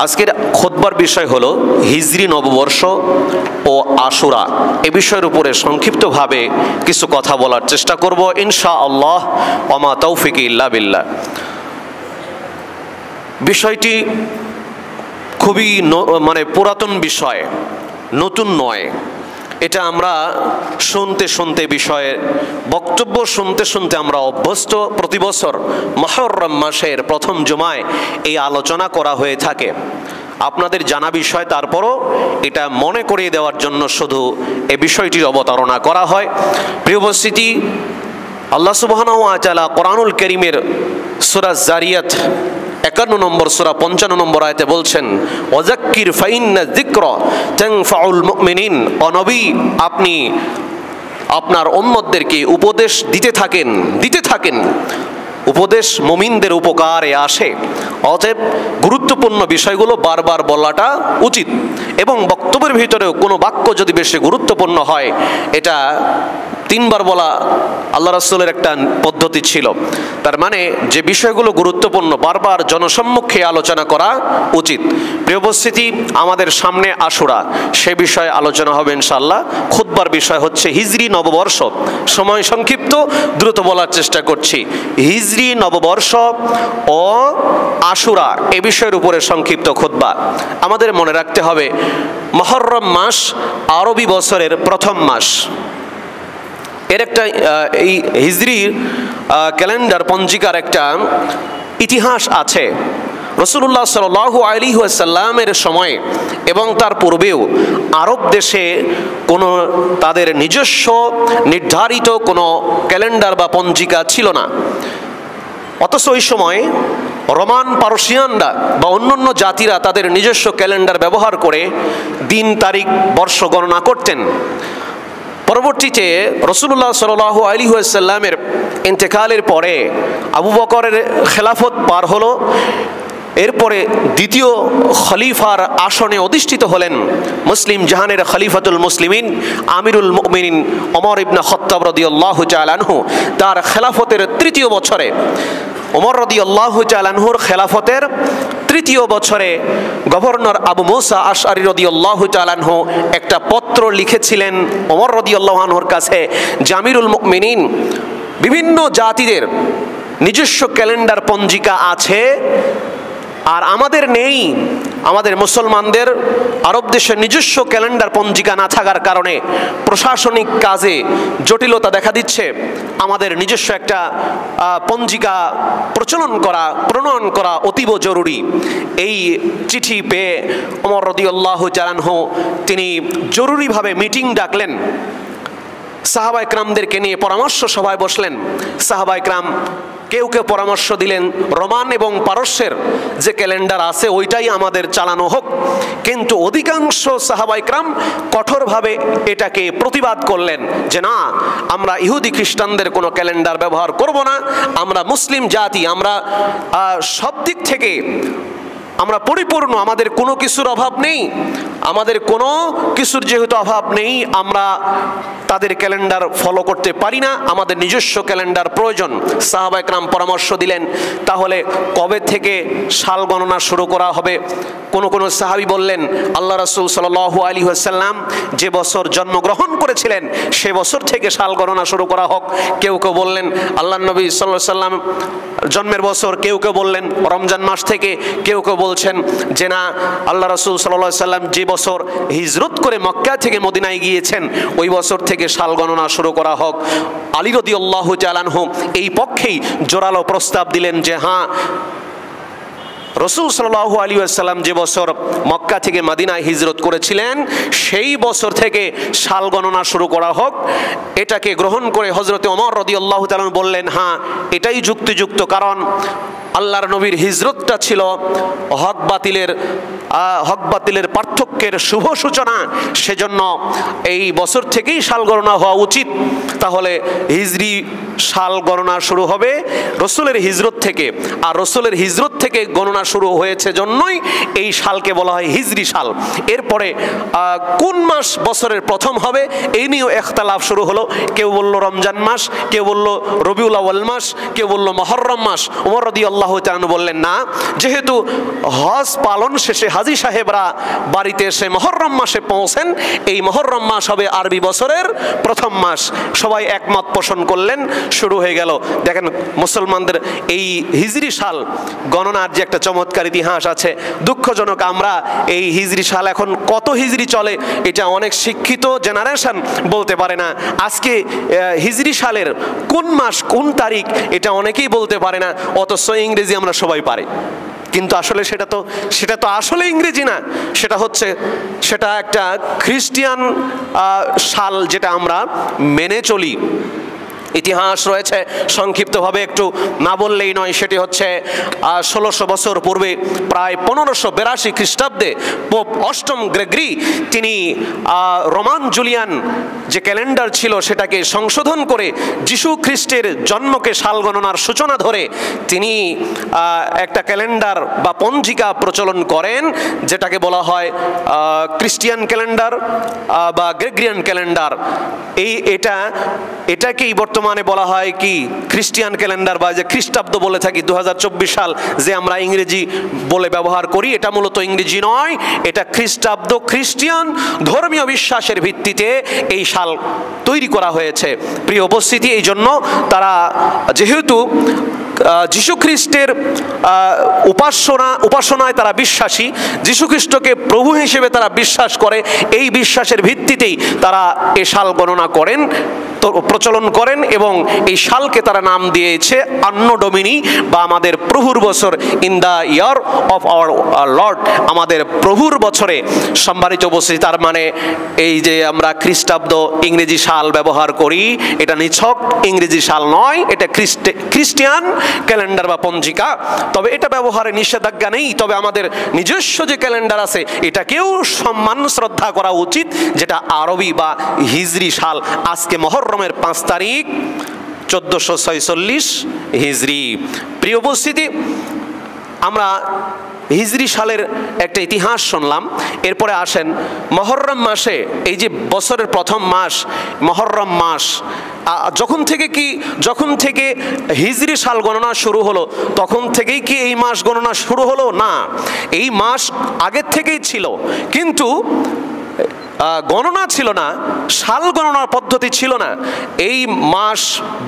আজকের খুতবার বিষয় হলো হিজরি নববর্ষ ও আশুরা। এ বিষয়ের উপরে সংক্ষিপ্তভাবে কিছু কথা বলার চেষ্টা করব ইনশাআল্লাহ। ওমা তৌফিক ইল্লা বিল্লাহ। বিষয়টি খুবই পুরাতন বিষয়, নতুন নয়। এটা আমরা শুনতে শুনতে বিষয়ের বক্তব্য শুনতে শুনতে আমরা অভ্যস্ত। প্রতি বছর মুহররম মাসের প্রথম জুমায় এই আলোচনা করা হয়ে থাকে। আপনাদের জানা বিষয়, তারপরও এটা মনে করিয়ে দেওয়ার জন্য শুধু এই বিষয়টির অবতারণা করা হয়। প্রিয় উপস্থিতি, আল্লাহ সুবহানাহু ওয়া তাআলা কোরআনুল কারীমের সূরা যারিয়াত 51 নম্বর সূরা 55 নম্বর আয়াতে বলছেন, ওয়াযাক্কির ফাইন্না যিকরা তানফাউল মুমিনিন। ও নবী, আপনি আপনার উম্মতদেরকে উপদেশ দিতে থাকেন। উপদেশ মুমিনদের উপকারে আসে। অতএব গুরুত্বপূর্ণ বিষয়গুলো বারবার বলাটা উচিত, এবং বক্তব্যের ভিতরেও কোনো বাক্য যদি বেশি গুরুত্বপূর্ণ হয়, এটা 3 বার বলা আল্লাহ রাসূলের একটা পদ্ধতি ছিল। তার মানে যে বিষয়গুলো গুরুত্বপূর্ণ বারবার জনসম্মুখে আলোচনা করা উচিত। প্রিয় উপস্থিতি, আমাদের সামনে আশুরা, সে বিষয়ে আলোচনা হবে ইনশাআল্লাহ। খুতবার বিষয় হচ্ছে হিজরি নববর্ষ। সময় সংক্ষিপ্ত, দ্রুত বলার চেষ্টা করছি। হিজরি নববর্ষ ও আশুরা এ বিষয়ের উপরে সংক্ষিপ্ত খুতবা। আমাদের মনে রাখতে হবে, মুহররম মাস আরবি বছরের প্রথম মাস। এর একটা এই হিজরি ক্যালেন্ডার পঞ্জিকার একটা ইতিহাস আছে। রাসূলুল্লাহ সাল্লাল্লাহু আলাইহি ওয়াসাল্লামের সময় এবং তার পূর্বেও আরব দেশে কোনো তাদের নিজস্ব নির্ধারিত কোনো ক্যালেন্ডার বা পঞ্জিকা ছিল না। অথচ ওই সময় রোমান পারসিয়ানরা বা অন্যান্য জাতিরা তাদের নিজস্ব ক্যালেন্ডার ব্যবহার করে দিন, তারিখ, বর্ষ গণনা করতেন। পরবর্তীতে রাসূলুল্লাহ সাল্লাল্লাহু আলাইহি ওয়াসাল্লামের ইন্তেকালের পরে আবু বকরের খেলাফত পার হলো। এরপরে দ্বিতীয় খলিফার আসনে অধিষ্ঠিত হলেন মুসলিম জাহানের খলিফাতুল মুসলিমিন আমিরুল মুমিনিন ওমর ইবনে খাত্তাব রাদিয়াল্লাহু তাআলা আনহু। তার খেলাফতের তৃতীয় বছরে, ওমর রাদিয়াল্লাহু তাআলা আনহুর খেলাফতের তৃতীয় বছরে গভর্নর আবু মুসা আশআরী রাদিয়াল্লাহু তাআলা আনহু একটা পত্র লিখেছিলেন ওমর রাদিয়াল্লাহু আনহুর কাছে, আমিরুল মুমিনিন, বিভিন্ন জাতিদের নিজস্ব ক্যালেন্ডার পঞ্জিকা আছে আর আমাদের নেই। আমাদের মুসলমানদের আরব দেশের নিজস্ব ক্যালেন্ডার পঞ্জিকা না থাকার কারণে প্রশাসনিক কাজে জটিলতা দেখা দিচ্ছে। আমাদের নিজস্ব একটা পঞ্জিকা প্রণয়ন করা অতীব জরুরি। এই চিঠি পেয়ে ওমর রাদিয়াল্লাহু তাআলা আনহু তিনি জরুরিভাবে মিটিং ডাকলেন। সাহাবা ইকরামদেরকে নিয়ে পরামর্শ সভায় বসলেন। সাহাবা ইকরাম কেউ কেউ পরামর্শ দিলেন, রোমান এবং পারস্যের যে ক্যালেন্ডার আছে ওইটাই আমাদের চালানো হোক। কিন্তু অধিকাংশ সাহাবা ইকরাম কঠোরভাবে এটাকে প্রতিবাদ করলেন যে না, আমরা ইহুদি খ্রিস্টানদের কোনো ক্যালেন্ডার ব্যবহার করব না। আমরা মুসলিম জাতি, আমরা সব দিক থেকে আমরা পরিপূর্ণ, আমাদের কোনো কিছুর অভাব নেই। আমাদের কোনো কিছুর যেহেতু অভাব নেই, আমরা তাদের ক্যালেন্ডার ফলো করতে পারি না, আমাদের নিজস্ব ক্যালেন্ডার প্রয়োজন। সাহাবা ইকরাম পরামর্শ দিলেন, তাহলে কবে থেকে সাল গণনা শুরু করা হবে? কোন সাহাবী বললেন, আল্লাহ রাসূল সাল্লাল্লাহু আলাইহি ওয়াসাল্লাম যে বছর জন্মগ্রহণ করেছিলেন সে বছর থেকে সাল গণনা শুরু করা হোক। কেউ কেউ বললেন আল্লাহর নবী সাল্লাল্লাহু আলাইহি ওয়াসাল্লাম জন্মের বছর, কেউ কেউ বললেন রমজান মাস থেকে, কেউ কেউ বলছেন যে না, আল্লাহ রাসূল সাল্লাল্লাহু আলাইহি ওয়াসাল্লাম যে বছর হিজরত করে মক্কা থেকে মদিনায় গিয়েছেন ওই বছর থেকে সাল গণনা শুরু করা হোক। আলী রাদিয়াল্লাহু তাআলা আনহু এই পক্ষেই জোরালো প্রস্তাব দিলেন যে হ্যাঁ, রাসূল সাল্লাল্লাহু আলাইহি ওয়াসাল্লাম যে বছর মক্কা থেকে মদিনায় হিজরত করেছিলেন সেই বছর থেকে সাল গণনা শুরু করা হোক। এটাকে গ্রহণ করে হযরতে ওমর রাদিয়াল্লাহু তাআলা বললেন, হ্যাঁ এটাই যুক্তিযুক্ত, কারণ আল্লাহর নবীর হিজরতটা ছিল হক বাতিলের পার্থক্যের শুভ সূচনা, সেজন্য এই বছর থেকেই সাল গণনা হওয়া উচিত। তাহলে হিজরি সাল গণনা শুরু হবে রাসূলের হিজরত থেকে, আর রাসূলের হিজরত থেকে গণনা শুরু হয়েছে জন্যই এই সালকে বলা হয় হিজরি সাল। এরপরে কোন মাস বছরের প্রথম হবে এই নিয়েও ইখতিলাফ শুরু হলো। কেউ বলল রমজান মাস, কেউ বলল রবিউল আউয়াল মাস, কেউ বলল মুহররম মাস। ওমর রাদিয়াল্লাহু রাদিয়াল্লাহু তাআলা বললেন, না, যেহেতু হজ পালন শেষে হাজী সাহেবরা বাড়িতে এসে মুহররম মাসে পৌঁছেন, এই মুহররম মাস হবে আরবি বছরের প্রথম মাস। সবাই একমত পোষণ করলেন, শুরু হয়ে গেল। দেখেন মুসলমানদের এই হিজরি সাল গণনার যে একটা চমৎকার ইতিহাস আছে। দুঃখজনক আমরা এই হিজরি সাল এখন কত হিজরি চলে এটা অনেক শিক্ষিত জেনারেশন বলতে পারে না। আজকে হিজরি সালের কোন মাস কোন তারিখ এটা অনেকেই বলতে পারে না, অথচ ইংরেজি আমরা সবাই পারি। কিন্তু আসলে সেটা তো আসলে ইংরেজি না, সেটা একটা খ্রিস্টিয়ান সাল যেটা আমরা মেনে চলি। ইতিহাস রয়েছে সংক্ষিপ্তভাবে একটু না বললেই নয়। সেটি হচ্ছে 1600 বছর পূর্বে প্রায় 1582 খ্রিস্টাব্দে পোপ অষ্টম গ্রেগরি তিনি রোমান জুলিয়ান যে ক্যালেন্ডার ছিল সেটাকে সংশোধন করে যিশু খ্রিস্টের জন্মকে সাল গণনার সূচনা ধরে তিনি একটা ক্যালেন্ডার বা পঞ্জিকা প্রচলন করেন, যেটাকে বলা হয় ক্রিস্টিয়ান ক্যালেন্ডার বা গ্রেগরিয়ান ক্যালেন্ডার। এটাকেই বর্তমানে বলা হয় কি খ্রিস্টিয়ান ক্যালেন্ডার বা যে খ্রিস্টাব্দ বলে থাকি। 2024 সাল যে আমরা ইংরেজি বলে ব্যবহার করি, এটা মূলত ইংরেজি নয়, এটা খ্রিস্টাব্দ। খ্রিস্টিয়ান ধর্মীয় বিশ্বাসের ভিত্তিতে এই সাল তৈরি করা হয়েছে। প্রিয় উপস্থিতি, এই জন্য তারা যেহেতু যিশু খ্রিস্টের উপাসনায় তারা বিশ্বাসী, যিশু খ্রিস্টকে প্রভু হিসেবে তারা বিশ্বাস করে, এই বিশ্বাসের ভিত্তিতেই তারা এ সাল গণনা করেন, প্রচলন করেন এবং এই সালকে তারা নাম দিয়েছে আন্নো ডোমিনি বা আমাদের প্রভুর বছর, in the year of our Lord, আমাদের প্রভুর বছরে। সম্মানিত উপস্থিতি, তার মানে এই যে আমরা খ্রিস্টাব্দ ইংরেজি সাল ব্যবহার করি, এটা নিছক ইংরেজি সাল নয়, এটা খ্রিস্টিয়ান ক্যালেন্ডার বা পঞ্জিকা। তবে এটা ব্যবহারে নিষেধাজ্ঞা নেই, তবে আমাদের নিজস্ব যে ক্যালেন্ডার আছে এটাকেও সম্মান শ্রদ্ধা করা উচিত, যেটা আরবি বা হিজরি সাল। আজকে মুহররমের 5 তারিখ 1446 হিজরি। প্রিয় উপস্থিতি, আমরা হিজরি সালের একটা ইতিহাস শুনলাম। এরপরে আসেন মুহররম মাসে, এই যে বছরের প্রথম মাস মুহররম মাস, যখন থেকে হিজরি সাল গণনা শুরু হলো তখন থেকেই কি এই মাস গণনা শুরু হলো? না, এই মাস আগের থেকেই ছিল, কিন্তু গণনা ছিল না, সাল গণনার পদ্ধতি ছিল না। এই মাস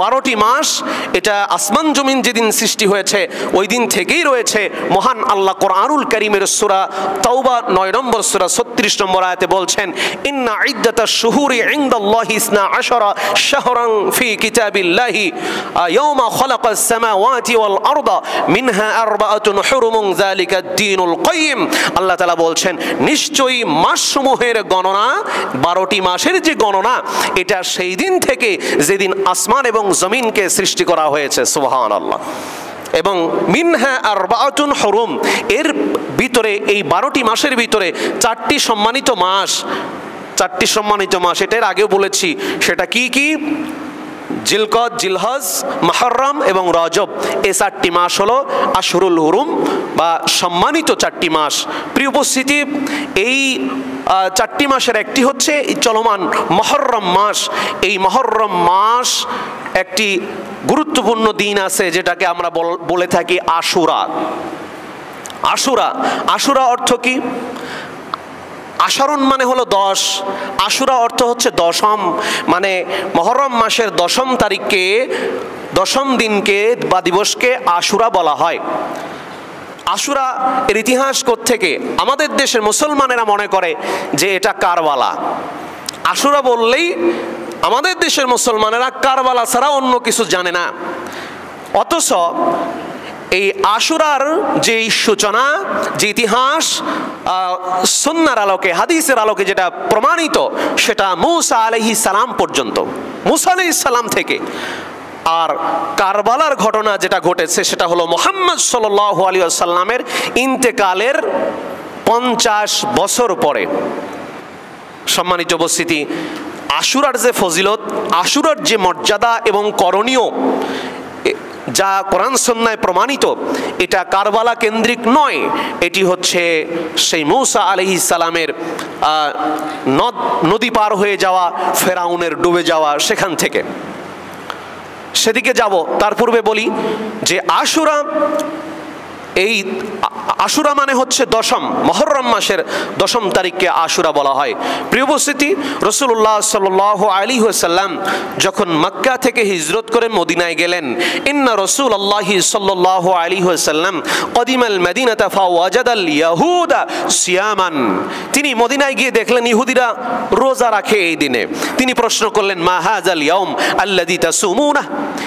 12টি মাস, এটা আসমান জমিন যেদিন সৃষ্টি হয়েছে ওই দিন থেকেই রয়েছে। মহান আল্লাহ কোরআনুল কারীমের সূরা তাওবা 9 নম্বর সূরা 36 নম্বর আয়াতে বলছেন, ইন্না ইদ্দাতাশ শুহুরি ইনদাল্লাহি 12 শাহরান ফি কিতাবিল্লাহি ইয়াওমা খালাকাস সামাওয়াতি ওয়াল আরদা মিনহা আরবাআতুন হুরুমুন যালিকা দ্বীনুল কাইয়্যিম। আল্লাহ তাআলা বলছেন, নিশ্চয়ই মাসসমূহের গণনা, 12টি মাসের যে গণনা, এটা সেই দিন থেকে যেদিন আসমান এবং জমিনকে সৃষ্টি করা হয়েছে। সুবহানাল্লাহ। এবং মিনহা আরবাআতুন হুরুম, এর ভিতরে এই 12টি মাসের ভিতরে 4টি সম্মানিত মাস, এটার আগেও বলেছি। সেটা কি কি? জিলকদ, জিলহজ, মুহররম এবং রজব। এই 4টি মাস হলো আশহুরুল হুরুম বা সম্মানিত 4টি মাস। প্রিয় উপস্থিতি, এই 4টি মাসের একটি হচ্ছে চলমান মুহররম মাস। এই মুহররম মাস একটি গুরুত্বপূর্ণ দিন আছে যেটাকে আমরা বলে থাকি আশুরা। আশুরা অর্থ কি? আশারণ মানে হলো 10, আশুরা অর্থ হচ্ছে দশম, মানে মুহররম মাসের 10ম তারিখকে, 10ম দিনকে বা দিবসকে আশুরা বলা হয়। আশুরা এর ইতিহাস থেকে আমাদের দেশের মুসলমানেরা মনে করে যে এটা কারবালা। আশুরা বললেই আমাদের দেশের মুসলমানেরা কারবালা ছাড়া অন্য কিছু জানে না, অথচ এই আশুরার যে সূচনা, যে ইতিহাস সুন্নাহর আলোকে, হাদিসের আলোকে যেটা প্রমাণিত, সেটা মূসা আলাইহিস সালাম পর্যন্ত, মূসা আলাইহিস সালাম থেকে। আর কারবালার ঘটনা যেটা ঘটেছে সেটা হলো মুহাম্মদ সাল্লাল্লাহু আলাইহি ওয়াসাল্লামের ইন্তেকালের 50 বছর পরে। সম্মানিত উপস্থিতি, আশুরার যে ফজিলত, আশুরার যে মর্যাদা এবং করণীয়, যা কোরআন সুন্নাহয় প্রমাণিত, এটা কারবালা কেন্দ্রিক নয়। এটি হচ্ছে সেই মূসা আলাইহিস সালামের নদী পার হয়ে যাওয়া, ফেরাউনের ডুবে যাওয়া, সেখান থেকে সেদিকে যাব। তার পূর্বে বলি যে আশুরা এই আশুরা মানে হচ্ছে দশম, মুহররম মাসের 10ম তারিখকে আশুরা বলা হয়। প্রিয় উপস্থিতি, রাসূলুল্লাহ সাল্লাল্লাহু আলাইহি ওয়াসাল্লাম যখন মক্কা থেকে হিজরত করে মদিনায় গেলেন, ইন্না রাসূলুল্লাহি সাল্লাল্লাহু আলাইহি ওয়াসাল্লাম কদিমাল মদিনাতা ফাওয়াজাদাল ইয়াহুদা সিয়ামান। তিনি মদিনায় গিয়ে দেখলেন ইহুদিরা রোজা রাখে এই দিনে। তিনি প্রশ্ন করলেন, মা হাযাল ইয়াউম আল্লাযী তাসুমুনা,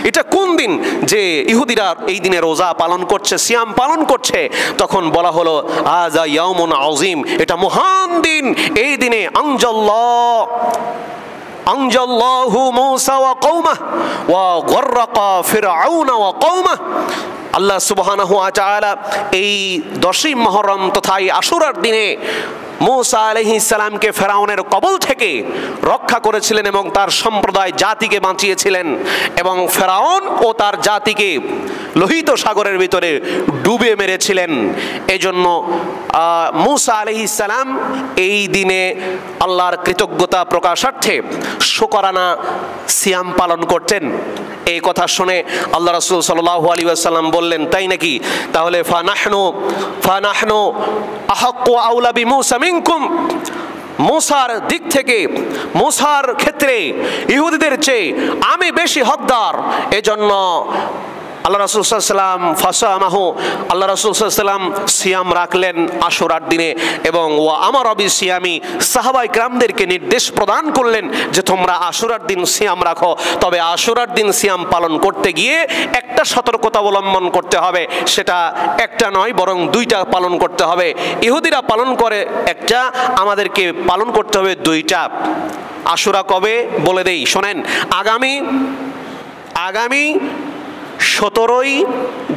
এটা কোন দিন যে ইহুদিরা এই দিনে রোজা পালন করছে, সিয়াম পালন করছে? তখন বলা হলো, হাযা ইয়াউমুন আযীম, এটা মহান দিন। এই দিনে আনজাল্লাহু মূসা ওয়া কওমাহু ওয়া গররাকা ফিরআউনা ওয়া কওমাহু। আল্লাহ সুবহানাহু ওয়া তাআলা এই 10ই মুহররম তথা এই আশুরার দিনে মূসা আলাইহিস সালামকে ফেরাউনের কবল থেকে রক্ষা করেছিলেন এবং তার সম্প্রদায় জাতিকে বাঁচিয়েছিলেন, এবং ফেরাউন ও তার জাতিকে লোহিত সাগরের ভিতরে ডুবে মেরেছিলেন। এজন্য মূসা আলাইহিস সালাম এই দিনে আল্লাহর কৃতজ্ঞতা প্রকাশার্থে শুকরানা সিয়াম পালন করতেন। এই কথা শুনে আল্লাহ রাসূল সাল্লাল্লাহু আলাইহি ওয়াসাল্লাম বললেন, তাই নাকি? তাহলে ফানাহনু আহাক্কু আউলা বিমূসা মিনকুম, মূসার দিক থেকে, মূসার ক্ষেত্রে ইহুদিদের চেয়ে আমি বেশি হকদার। এজন্য আল্লাহ রাসূল সাল্লাল্লাহু আলাইহি ওয়াসাল্লাম ফাসামাহু, আল্লাহ রাসূল সাল্লাল্লাহু আলাইহি ওয়াসাল্লাম সিয়াম রাখলেন আশুরার দিনে, এবং ওয়া আমারা বিসিয়ামি, সাহাবায়ে কেরামদেরকে নির্দেশ প্রদান করলেন যে তোমরা আশুরার দিন সিয়াম রাখো। তবে আশুরার দিন সিয়াম পালন করতে গিয়ে একটা সতর্কতা অবলম্বন করতে হবে, সেটা একটা নয় বরং 2টা পালন করতে হবে। ইহুদিরা পালন করে একটা, আমাদেরকে পালন করতে হবে 2টা। আশুরা কবে বলে দেই, শোনেন। আগামী 17ই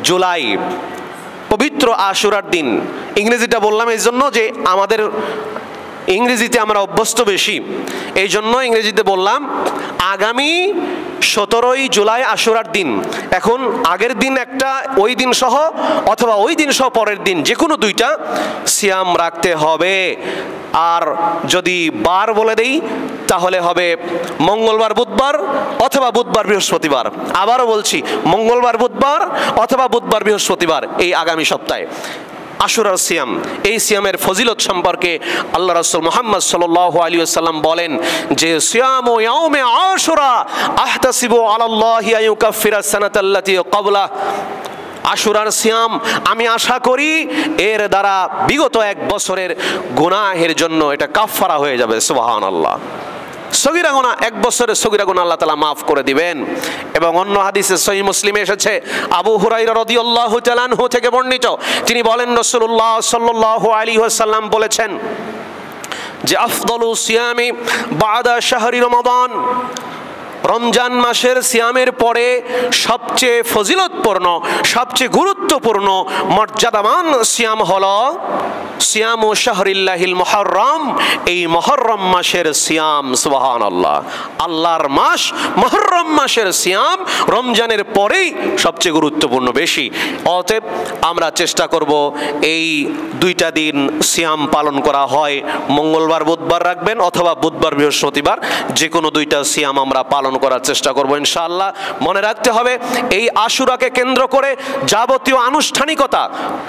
জুলাই পবিত্র আশুরার দিন। ইংরেজিটা বললাম এই জন্য যে আমাদের ইংরেজিতে আমরা অভ্যস্ত বেশি, এই জন্য ইংরেজিতে বললাম। আগামী 17ই জুলাই আশুরার দিন। এখন আগের দিন একটা, ওই দিন সহ অথবা ওই দিন সহ পরের দিন, যে কোনো 2টা সিয়াম রাখতে হবে। আর যদি বার বলে দেই তাহলে হবে মঙ্গলবার বুধবার অথবা বুধবার বৃহস্পতিবার। আবারও বলছি, মঙ্গলবার বুধবার অথবা বুধবার বৃহস্পতিবার এই আগামী সপ্তাহে আশুরার সিয়াম। এই সিয়ামের ফজিলত সম্পর্কে আল্লাহ রাসূল মুহাম্মদ সাল্লাল্লাহু আলাইহি ওয়াসাল্লাম বলেন যে, সিয়ামু ইয়াউমে আশুরা আহতাসিবু আলাল্লাহি আইয়ুকাফিরা সানাতাল্লাতী ক্বাবলা। আশুরার সিয়াম আমি আশা করি এর দ্বারা বিগত 1 বছরের গুনাহের জন্য এটা কাফফারা হয়ে যাবে। সুবহানাল্লাহ। সগীরা গুনাহ, 1 বছরের সগীরা গুনাহ আল্লাহ তাআলা মাফ করে দিবেন। এবং অন্য হাদিসে সহিহ মুসলিমে এসেছে, আবু হুরায়রা রাদিয়াল্লাহু তাআলা আনহু থেকে বর্ণিত, তিনি বলেন রাসূলুল্লাহ সাল্লাল্লাহু আলাইহি ওয়াসাল্লাম বলেছেন যে, আফদালু সিয়ামি বাদা শাহরি রমাদান, রমজান মাসের সিয়ামের পরে সবচেয়ে ফজিলতপূর্ণ, সবচেয়ে গুরুত্বপূর্ণ, মর্যাদাবান সিয়াম হলো সিয়ামু শাহরিল্লাহিল মুহররম, এই মুহররম মাসের সিয়াম। সুবহানাল্লাহ। আল্লাহর মাস মুহররম মাসের সিয়াম রমজানের পরেই সবচেয়ে গুরুত্বপূর্ণ বেশি। অতএব আমরা চেষ্টা করব এই 2টা দিন সিয়াম পালন করা হয়, মঙ্গলবার বুধবার রাখবেন অথবা বুধবার বৃহস্পতিবার, যে কোনো 2টা সিয়াম আমরা পালন করার চেষ্টা করব ইনশাআল্লাহ। মনে রাখতে হবে, এই আশুরাকে কেন্দ্র করে যাবতীয় আনুষ্ঠানিকতা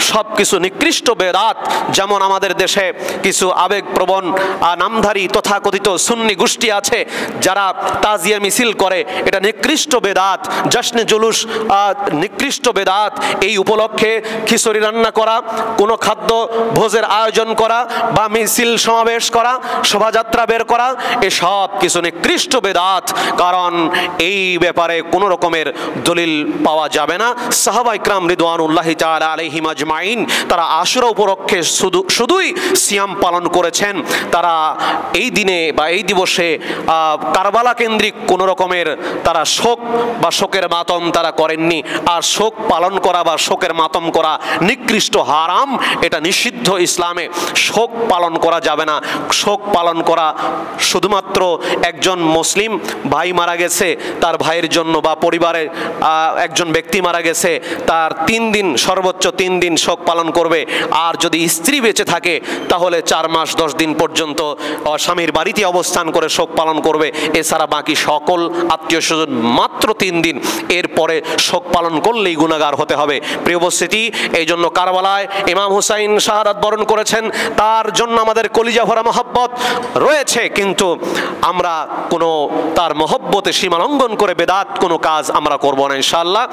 সবকিছু নিকৃষ্ট বেদাত। যেমন আমাদের দেশে কিছু আবেগপ্রবণ নামধারী তথাকথিত সুন্নি গোষ্ঠী আছে যারা তাজিয়া মিছিল করে, এটা নিকৃষ্ট বেদাত। জশ্নে জুলুস নিকৃষ্ট বেদাত। এই উপলক্ষে খিচুড়ি রান্না করা, কোনো খাদ্য ভোজের আয়োজন করা বা মিছিল সমাবেশ করা, শোভাযাত্রা বের করা, এসব কিছু নিকৃষ্ট বেদাত। কারণ এই ব্যাপারে কোনো রকমের দলিল পাওয়া যাবে না। সাহাবায়ে কেরাম রিদওয়ানুল্লাহি তাআলা আলাইহিম আজমাইন তারা আশুরা উপলক্ষে শুধুই সিয়াম পালন করেছেন। তারা এই দিনে বা এই দিবসে কারবালা কেন্দ্রিক কোনো রকমের তারা শোক বা শোকের মাতম তারা করেননি। আর শোক পালন করা বা শোকের মাতম করা নিকৃষ্ট, হারাম, এটা নিষিদ্ধ ইসলামে। শোক পালন করা যাবে না। শোক পালন করা শুধুমাত্র একজন মুসলিম ভাই মারা গেছে তার ভাইয়ের জন্য, বা পরিবারের একজন ব্যক্তি মারা গেছে, তার 3 দিন, সর্বোচ্চ 3 দিন শোক পালন করবে। আর যদি স্ত্রী বেঁচে থাকে তাহলে 4 মাস 10 দিন পর্যন্ত স্বামীর বাড়িতে অবস্থান করে শোক পালন করবে। এছাড়া বাকি সকল আত্মীয় স্বজন মাত্র 3 দিন, এরপরে শোক পালন করলেই গুনাহগার হতে হবে। প্রিয় উপস্থিতি, এই জন্য কারবালায় ইমাম হুসাইন শাহাদাত বরণ করেছেন, তার জন্য আমাদের কলিজা ভরা মহব্বত রয়েছে, কিন্তু আমরা কোনো তার মহব্বতে সীমা লঙ্ঘন করে বেদাত কোনো কাজ আমরা করব না ইনশাআল্লাহ।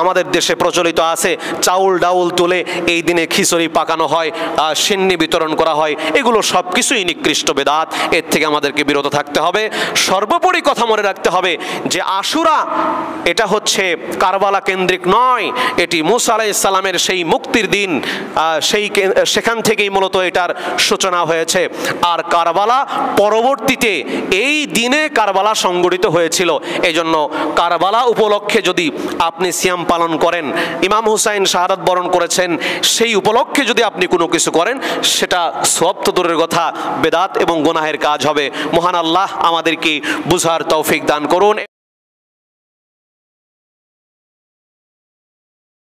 আমাদের দেশে প্রচলিত আছে চাউল ডাউল তুলে এই দিনে খিচুড়ি পাকানো হয়, সিন্নি বিতরণ করা হয়, এগুলো সব কিছুই নিকৃষ্ট বেদাত। এর থেকে আমাদেরকে বিরত থাকতে হবে। সর্বোপরি কথা মনে রাখতে হবে যে আশুরা এটা হচ্ছে কারবালা কেন্দ্রিক নয়, এটি মুসা আলাইহিস সালামের সেই মুক্তির দিন, সেখান থেকেই মূলত এটার সূচনা হয়েছে। আর কারবালা পরবর্তীতে এই দিনে কারবালা সংগঠিত হয়েছিল। এই জন্য কারবালা উপলক্ষে যদি আপনি সিয়াম পালন করেন, ইমাম হুসাইন শাহাদাত বরণ করেছেন, সেই উপলক্ষে যদি আপনি কোনো কিছু করেন, সেটা সওয়াব তো দূরের কথা, বেদাত এবং গুনাহের কাজ হবে। মহান আল্লাহ আমাদেরকে বুঝার তৌফিক দান করুন।